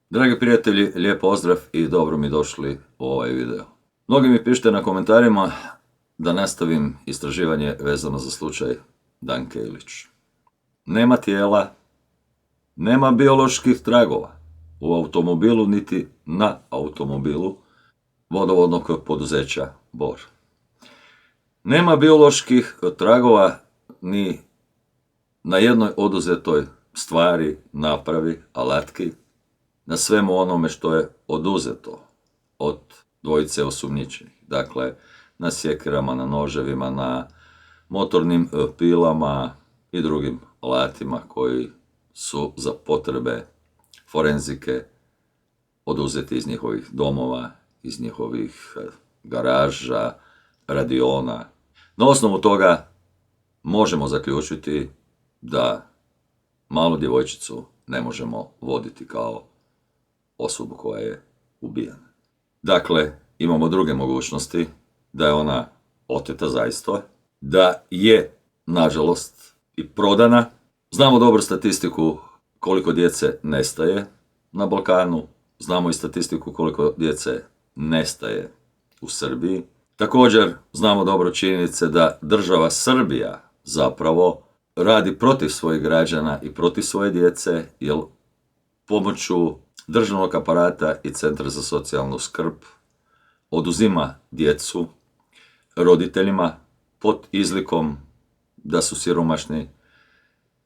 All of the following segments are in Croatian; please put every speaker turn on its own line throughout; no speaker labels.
Dragi prijatelji, lijep pozdrav i dobro mi došli u ovaj video. Mnogi mi pišete na komentarima da nastavim istraživanje vezano za slučaj Danke Ilić. Nema tijela, nema bioloških tragova u automobilu niti na automobilu vodovodnog poduzeća Bor. Nema bioloških tragova ni na jednoj oduzetoj stvari, napravi, alatki, na svemu onome što je oduzeto od dvojice osumnjičenih. Dakle, na sjekirama, na noževima, na motornim pilama i drugim alatima koji su za potrebe forenzike oduzeti iz njihovih domova, iz njihovih garaža, radiona. Na osnovu toga možemo zaključiti da malu djevojčicu ne možemo voditi kao osobu koja je ubijena. Dakle, imamo druge mogućnosti, da je ona oteta zaista, da je, nažalost, i prodana. Znamo dobro statistiku koliko djece nestaje na Balkanu, znamo i statistiku koliko djece nestaje u Srbiji. Također, znamo dobro činjenice da država Srbija zapravo radi protiv svojih građana i protiv svoje djece, jer pomoću državnog aparata i Centra za socijalnu skrb oduzima djecu roditeljima pod izlikom da su siromašni,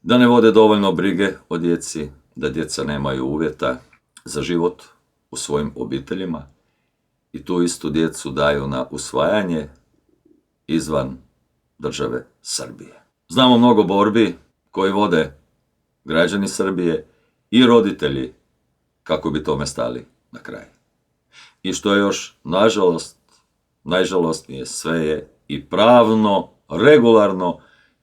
da ne vode dovoljno brige o djeci, da djeca nemaju uvjeta za život u svojim obiteljima i tu istu djecu daju na usvajanje izvan države Srbije. Znamo mnogo borbi koje vode građani Srbije i roditelji kako bi tome stali na kraj. I što je još, nažalost, najžalosnije, sve je i pravno, regularno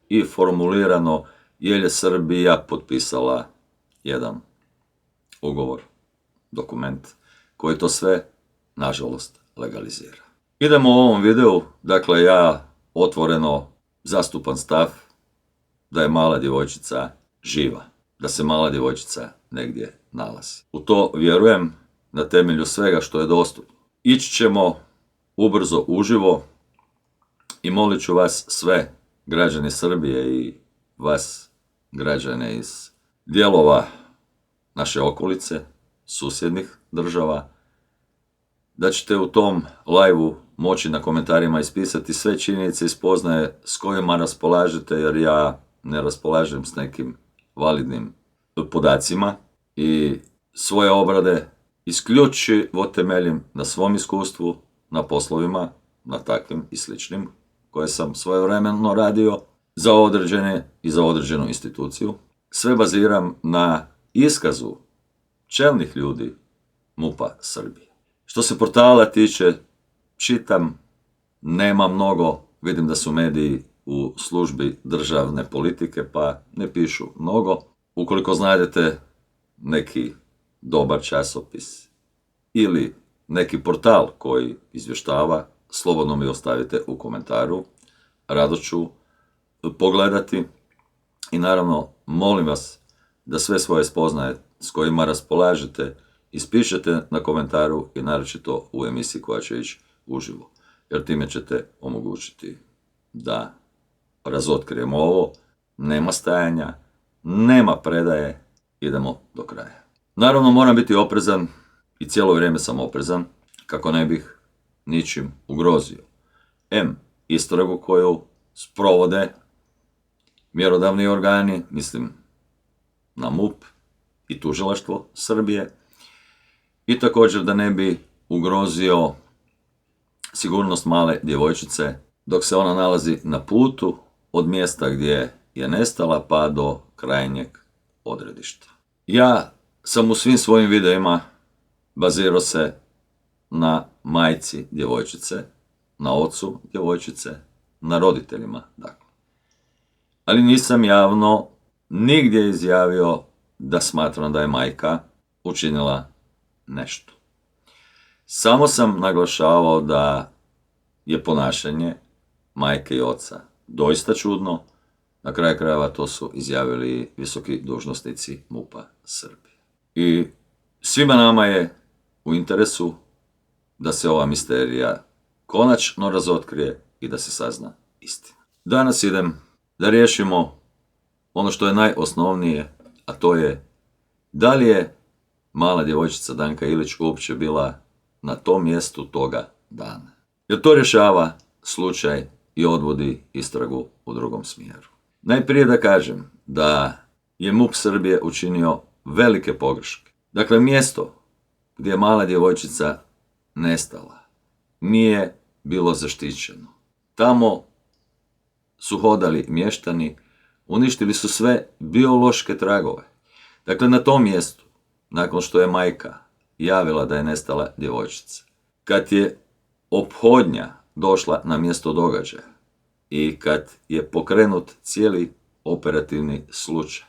i formulirano, jer je Srbija potpisala jedan ugovor, dokument, koji to sve, nažalost, legalizira. Idemo u ovom videu, dakle ja otvoreno zastupam stav da je mala djevojčica živa, da se mala djevojčica negdje nalazi. U to vjerujem na temelju svega što je dostupno. Ići ćemo ubrzo uživo i molit ću vas sve, građani Srbije i vas, građane iz dijelova naše okolice, susjednih država, da ćete u tom live-u moći na komentarima ispisati sve činjenice i spoznaje s kojima raspolažete, jer ja ne raspolažem s nekim validnim podacima i svoje obrade isključivo temeljim na svom iskustvu, na poslovima, na takvim i sličnim, koje sam svojevremeno radio za određene i za određenu instituciju. Sve baziram na iskazu čelnih ljudi MUP-a Srbije. Što se portala tiče, čitam, nema mnogo, vidim da su mediji u službi državne politike, pa ne pišu mnogo. Ukoliko znajdete neki dobar časopis ili neki portal koji izvještava, slobodno mi ostavite u komentaru, rado ću pogledati i naravno molim vas da sve svoje spoznaje s kojima raspolažete ispišete na komentaru i naročito u emisiji koja će ići uživo, jer time ćete omogućiti da razotkrijemo ovo, nema stajanja, nema predaje, idemo do kraja. Naravno moram biti oprezan i cijelo vrijeme sam oprezan kako ne bih ničim ugrozio istragu koju sprovode mjerodavni organi, mislim na MUP i tužilaštvo Srbije, i također da ne bi ugrozio sigurnost male djevojčice dok se ona nalazi na putu od mjesta gdje je nestala pa do krajnjeg odredišta. Ja sam u svim svojim videima bazirao se na majci djevojčice, na ocu djevojčice, na roditeljima, dakle. Ali nisam javno nigdje izjavio da smatram da je majka učinila nešto. Samo sam naglašavao da je ponašanje majke i oca doista čudno. Na kraju krajeva to su izjavili visoki dužnosnici MUP-a Srbije. I Svima nama je u interesu da se ova misterija konačno razotkrije i da se sazna istina. Danas idem da riješimo ono što je najosnovnije, a to je da li je mala djevojčica Danka Ilić uopće bila na tom mjestu toga dana. Jer to rješava slučaj i odvodi istragu u drugom smjeru. Najprije da kažem da je MUP Srbije učinio velike pogreške. Dakle, mjesto gdje je mala djevojčica nestala nije bilo zaštićeno. Tamo su hodali mještani, uništili su sve biološke tragove. Dakle, na tom mjestu, nakon što je majka javila da je nestala djevojčica, kad je ophodnja došla na mjesto događaja i kad je pokrenut cijeli operativni slučaj,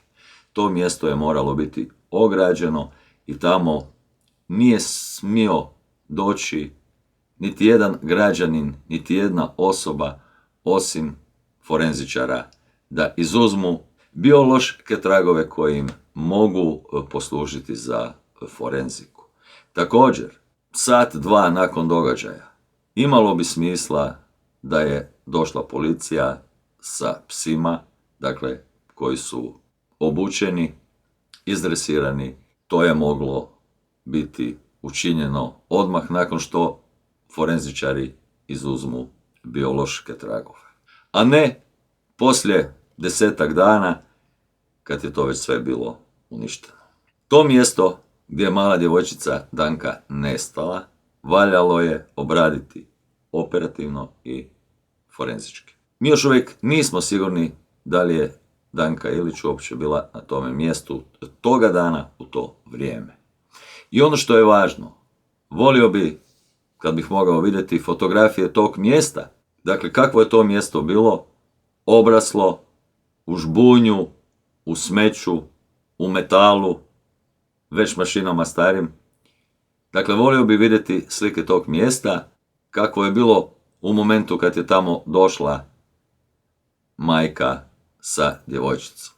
to mjesto je moralo biti ograđeno i tamo nije smio doći niti jedan građanin, niti jedna osoba osim forenzičara da izuzmu biološke tragove koji im mogu poslužiti za forenziku. Također, sat, dva nakon događaja imalo bi smisla da je došla policija sa psima, dakle, koji su obučeni, izdresirani. To je moglo biti učinjeno odmah nakon što forenzičari izuzmu biološke tragove. A ne poslije 10 dana kad je to već sve bilo uništeno. To mjesto gdje je mala djevojčica Danka nestala valjalo je obraditi operativno i forenzički. Mi još uvijek nismo sigurni da li je Danka Ilić uopće bila na tome mjestu toga dana u to vrijeme. I ono što je važno, volio bi kad bih mogao vidjeti fotografije tog mjesta, dakle kakvo je to mjesto bilo, obraslo u žbunju, u smeću, u metalu, već mašinama starim. Dakle, volio bi vidjeti slike tog mjesta, kako je bilo u momentu kad je tamo došla majka sa djevojčicom.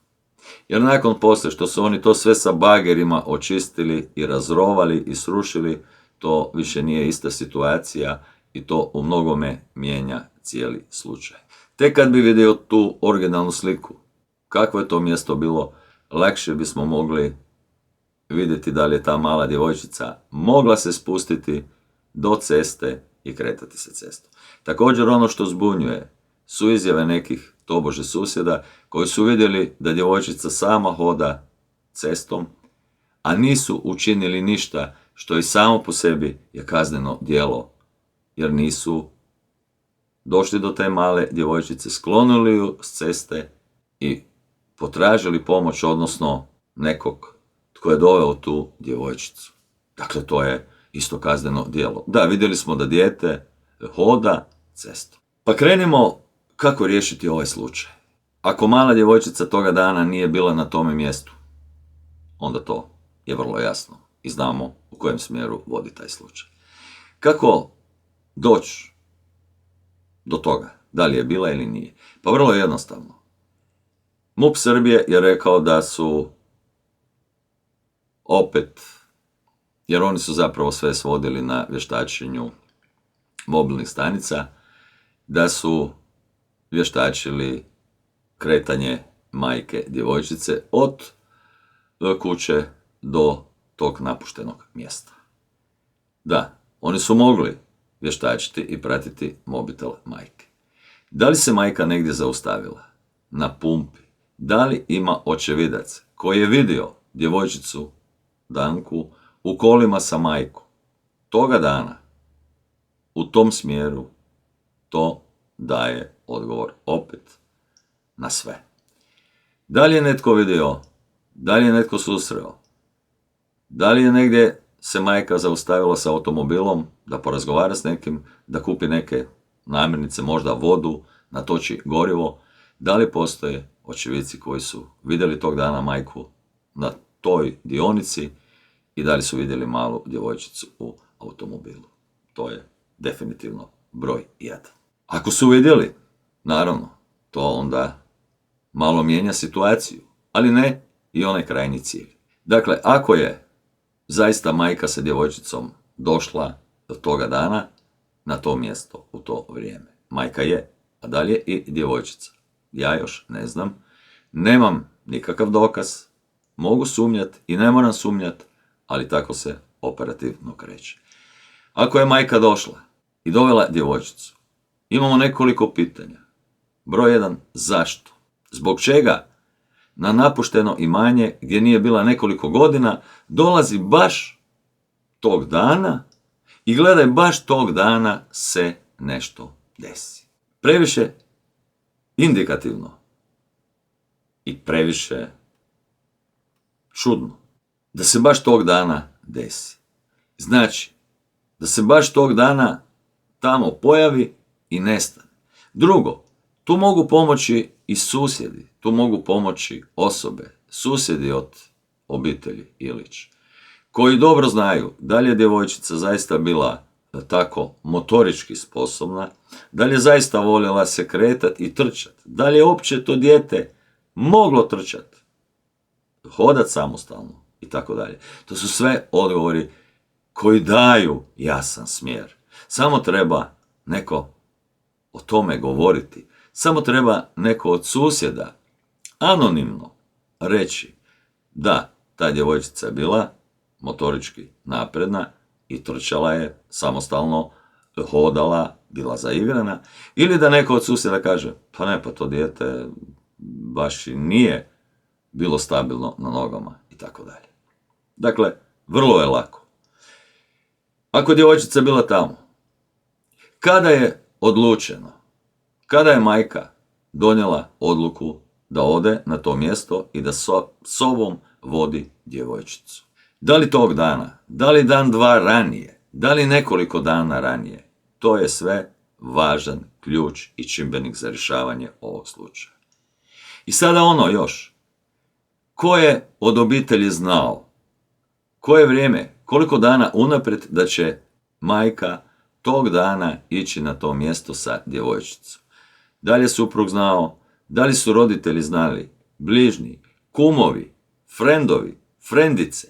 Jer nakon poslije što su oni to sve sa bagerima očistili i razrovali i srušili, to više nije ista situacija i to u mnogome mijenja cijeli slučaj. Tek kad bi vidio tu originalnu sliku, kakvo je to mjesto bilo, lakše bismo mogli vidjeti da li je ta mala djevojčica mogla se spustiti do ceste i kretati se cestom. Također ono što zbunjuje su izjave nekih tobože susjeda koji su vidjeli da djevojčica sama hoda cestom, a nisu učinili ništa što i samo po sebi je kazneno djelo, jer nisu došli do te male djevojčice, sklonili ju s ceste i potražili pomoć, odnosno nekog tko je doveo tu djevojčicu. Dakle, to je isto kazneno djelo. Da, vidjeli smo da dijete hoda cestom. Pa krenimo kako riješiti ovaj slučaj. Ako mala djevojčica toga dana nije bila na tome mjestu, onda to je vrlo jasno i znamo u kojem smjeru vodi taj slučaj. Kako doći do toga, da li je bila ili nije? Pa vrlo jednostavno. MUP Srbije je rekao da su opet, jer oni su zapravo sve svodili na vještačenju mobilnih stanica, da su vještačili kretanje majke djevojčice od kuće do tog napuštenog mjesta. Da, oni su mogli vještačiti i pratiti mobitel majke. Da li se majka negdje zaustavila? Na pumpi? Da li ima očevidac koji je vidio djevojčicu Danku u kolima sa majkom? Toga dana, u tom smjeru, to daje odgovor opet na sve. Da li je netko vidio? Da li je netko susreo? Da li je negdje se majka zaustavila sa automobilom da porazgovara s nekim, da kupi neke namirnice, možda vodu, natoči gorivo? Da li postoje očevici koji su vidjeli tog dana majku na toj dionici i da li su vidjeli malu djevojčicu u automobilu? To je definitivno broj 1. Ako su vidjeli, naravno, to onda malo mijenja situaciju, ali ne i onaj krajnji cilj. Dakle, ako je zaista majka sa djevojčicom došla do toga dana na to mjesto u to vrijeme. Majka je, a dalje i djevojčica. Ja još ne znam, nemam nikakav dokaz, mogu sumnjati i ne moram sumnjati, ali tako se operativno kreće. Ako je majka došla i dovela djevojčicu, imamo nekoliko pitanja. Broj 1, zašto? Zbog čega na napušteno imanje, gdje nije bila nekoliko godina, dolazi baš tog dana i gledaj, baš tog dana se nešto desi. Previše indikativno i previše čudno da se baš tog dana desi. Znači, da se baš tog dana tamo pojavi i nestane. Drugo, tu mogu pomoći i susjedi, tu mogu pomoći osobe, susjedi od obitelji Ilić, koji dobro znaju da li je djevojčica zaista bila tako motorički sposobna, da li je zaista voljela se kretati i trčati, da li je uopće to dijete moglo trčati, hodati samostalno i tako dalje. To su sve odgovori koji daju jasan smjer. Samo treba neko o tome govoriti. Samo treba neko od susjeda anonimno reći da ta djevojčica je bila motorički napredna i trčala je samostalno, hodala, bila zaigrana, ili da neko od susjeda kaže, pa ne, pa to dijete baš i nije bilo stabilno na nogama i tako dalje. Dakle, vrlo je lako. Ako je djevojčica bila tamo, kada je odlučeno, kada je majka donijela odluku da ode na to mjesto i da sobom vodi djevojčicu? Da li tog dana, da li dan, dva ranije, da li nekoliko dana ranije? To je sve važan ključ i čimbenik za rješavanje ovog slučaja. I sada ono još, ko je od obitelji znao, koje vrijeme, koliko dana unaprijed da će majka tog dana ići na to mjesto sa djevojčicom? Da li je suprug znao, da li su roditelji znali, bližnji, kumovi, frendovi, frendice,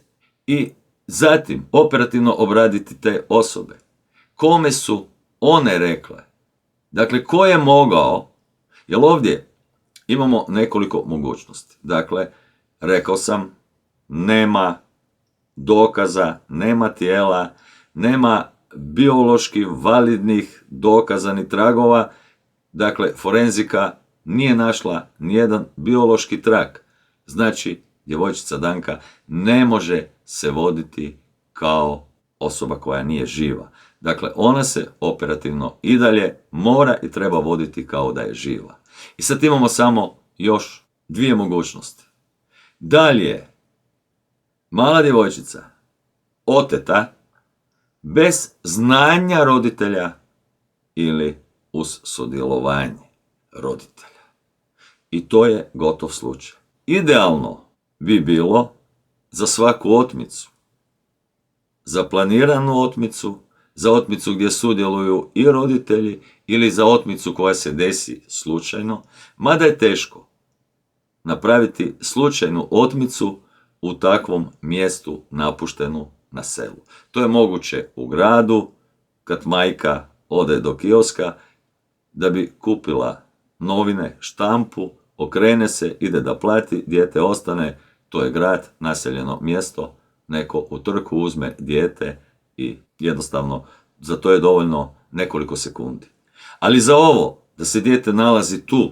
i zatim operativno obraditi te osobe. Kome su one rekle? Dakle, ko je mogao, jer ovdje imamo nekoliko mogućnosti. Dakle, rekao sam, nema dokaza, nema tijela, nema biološki validnih dokaza ni tragova. Dakle, forenzika nije našla nijedan biološki trag. Znači, djevojčica Danka ne može se voditi kao osoba koja nije živa. Dakle, ona se operativno i dalje mora i treba voditi kao da je živa. I sad imamo samo još dvije mogućnosti. Da li je mala djevojčica oteta bez znanja roditelja ili uz sudjelovanje roditelja. I to je gotov slučaj. Idealno bi bilo za svaku otmicu, za planiranu otmicu, za otmicu gdje sudjeluju i roditelji ili za otmicu koja se desi slučajno, mada je teško napraviti slučajnu otmicu u takvom mjestu napuštenu na selu. To je moguće u gradu, kad majka ode do kioska da bi kupila novine, štampu, okrene se, ide da plati, dijete ostane, to je grad, naseljeno mjesto, neko u trku uzme dijete i jednostavno za to je dovoljno nekoliko sekundi. Ali za ovo, da se dijete nalazi tu,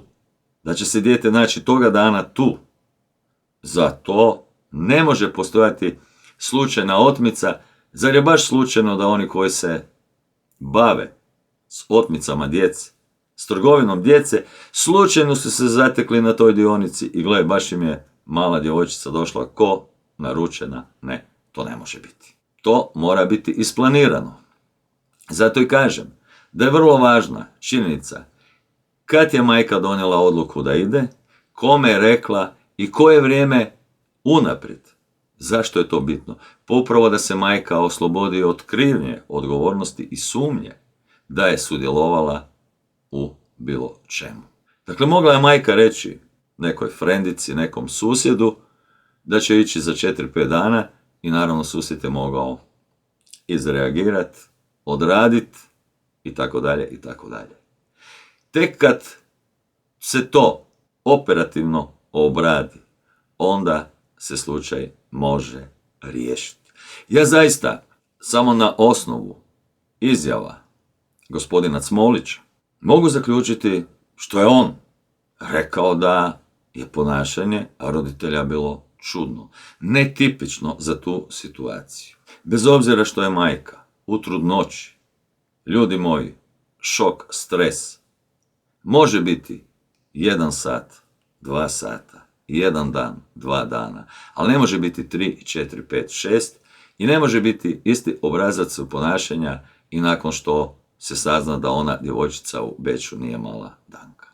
da će se dijete naći toga dana tu, za to ne može postojati slučajna otmica. Zar je baš slučajno da oni koji se bave s otmicama djece, s trgovinom djece, slučajno su se zatekli na toj dionici i gledaj, baš im je mala djevojčica došla ko naručena? Ne, to ne može biti. To mora biti isplanirano. Zato i kažem da je vrlo važna činjenica kad je majka donijela odluku da ide, kome je rekla i koje vrijeme unaprijed. Zašto je to bitno? Pa upravo da se majka oslobodi od krivnje, odgovornosti i sumnje da je sudjelovala u bilo čemu. Dakle, mogla je majka reći nekoj frendici, nekom susjedu da će ići za 4-5 dana i naravno susjed je mogao izreagirati, odraditi i tako dalje i tako dalje. Tek kad se to operativno obradi, onda se slučaj može riješiti. Ja zaista samo na osnovu izjava gospodina Cmolića mogu zaključiti što je on rekao da je ponašanje roditelja bilo čudno, netipično za tu situaciju. Bez obzira što je majka u trudnoći, ljudi moji, šok, stres, može biti 1 sat, 2 sata, 1 dan, 2 dana, ali ne može biti 3, 4, 5, 6 i ne može biti isti obrazac ponašanja i nakon što se sazna da ona djevojčica u Beču nije mala Danka.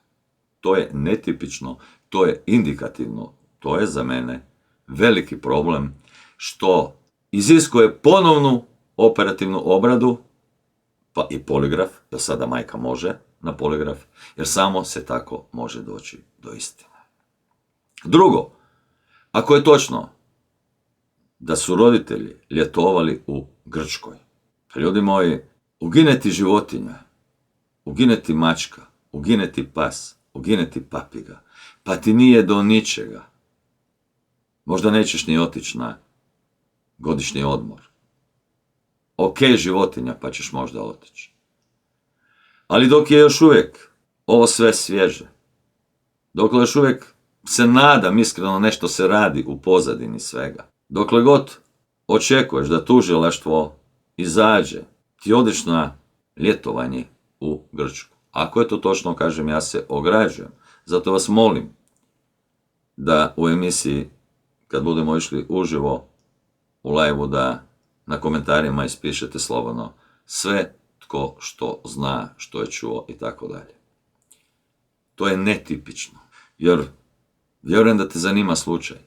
To je netipično, to je indikativno, to je za mene veliki problem što iziskuje ponovnu operativnu obradu, pa i poligraf, jer sada majka može na poligraf, jer samo se tako može doći do istine. Drugo, ako je točno da su roditelji ljetovali u Grčkoj, ljudi moji, ugine ti životinja, ugine ti mačka, ugine ti pas, ugine ti papiga, pa ti nije do ničega. Možda nećeš ni otići na godišnji odmor. Ok, životinja, pa ćeš možda otići. Ali dok je još uvijek ovo sve svježe, dokle još uvijek se nadam, iskreno nešto se radi u pozadini svega, dokle god očekuješ da tužilaštvo izađe, ti odeš na ljetovanje u Grčku. Ako je to točno, kažem, ja se ograđujem. Zato vas molim da u emisiji, kad budemo išli uživo u live-u, da na komentarima ispišete slobodno sve tko što zna, što je čuo i tako dalje. To je netipično, jer vjerujem da te zanima slučaj.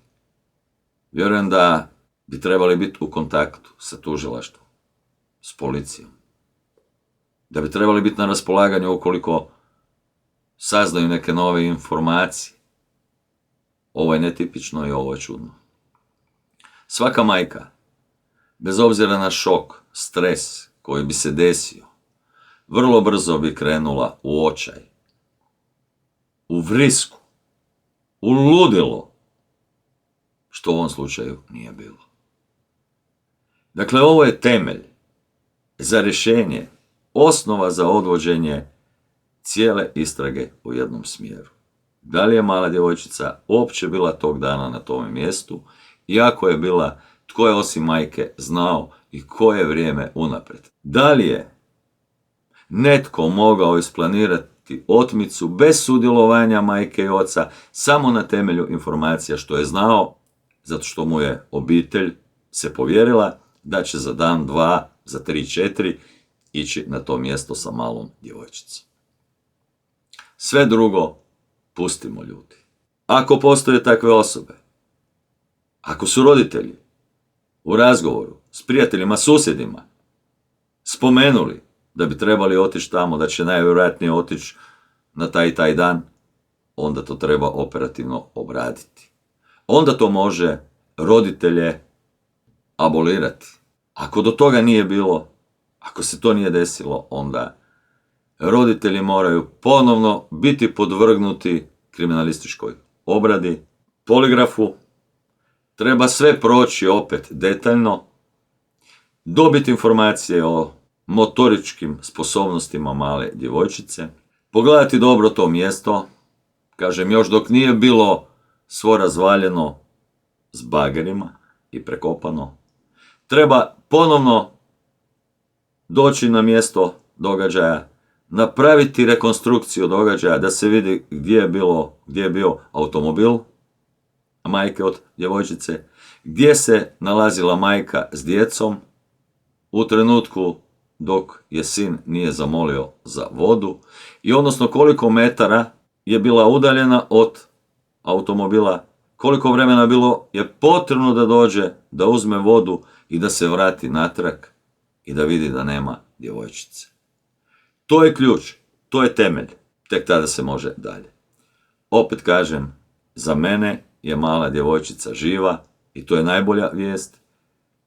Vjerujem da bi trebali biti u kontaktu sa tužilaštvom, s policijom. Da bi trebali biti na raspolaganju ukoliko saznaju neke nove informacije. Ovo je netipično i ovo je čudno. Svaka majka, bez obzira na šok, stres koji bi se desio, vrlo brzo bi krenula u očaj, u vrisku, u ludilo, što u ovom slučaju nije bilo. Dakle, ovo je temelj za rješenje, osnova za odvođenje cijele istrage u jednom smjeru. Da li je mala djevojčica uopće bila tog dana na tome mjestu, i ako je bila, tko je osim majke znao i koje vrijeme unaprijed. Da li je netko mogao isplanirati otmicu bez sudjelovanja majke i oca, samo na temelju informacija što je znao, zato što mu je obitelj se povjerila da će za dan, 2, za 3, 4 ići na to mjesto sa malom djevojčicom. Sve drugo pustimo, ljudi. Ako postoje takve osobe, ako su roditelji u razgovoru s prijateljima, susjedima spomenuli da bi trebali otići tamo, da će najvjerojatnije otići na taj i taj dan, onda to treba operativno obraditi. Onda to može roditelje abolirati. Ako do toga nije bilo, ako se to nije desilo, onda roditelji moraju ponovno biti podvrgnuti kriminalističkoj obradi, poligrafu, treba sve proći opet detaljno, dobiti informacije o motoričkim sposobnostima male djevojčice, pogledati dobro to mjesto, kažem, još dok nije bilo svo razvaljeno s bagerima i prekopano, treba ponovno doći na mjesto događaja, napraviti rekonstrukciju događaja da se vidi gdje je bio automobil majke od djevojčice, gdje se nalazila majka s djecom u trenutku dok je sin nije zamolio za vodu, i odnosno koliko metara je bila udaljena od automobila, koliko vremena bilo je potrebno da dođe, da uzme vodu i da se vrati natrag i da vidi da nema djevojčice. To je ključ, to je temelj, tek tada se može dalje. Opet kažem, za mene je mala djevojčica živa i to je najbolja vijest.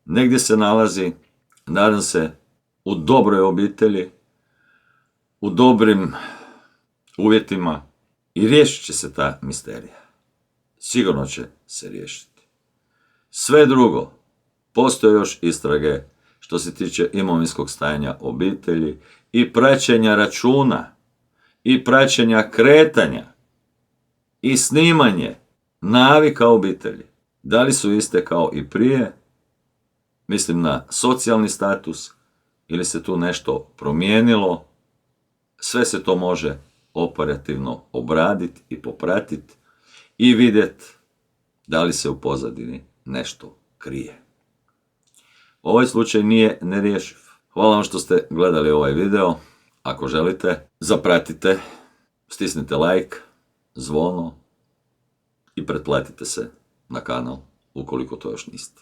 negdje se nalazi, nadam se, u dobroj obitelji, u dobrim uvjetima i riješit će se ta misterija. Sigurno će se riješiti. Sve drugo, postoje još istrage što se tiče imovinskog stanja obitelji i praćenja računa i praćenja kretanja i snimanje navika obitelji. Da li su iste kao i prije? Mislim na socijalni status ili se tu nešto promijenilo? Sve se to može operativno obraditi i popratiti i vidjeti da li se u pozadini nešto krije. Ovaj slučaj nije nerješiv. Hvala vam što ste gledali ovaj video. Ako želite, zapratite, stisnite like, zvono i pretplatite se na kanal ukoliko to još niste.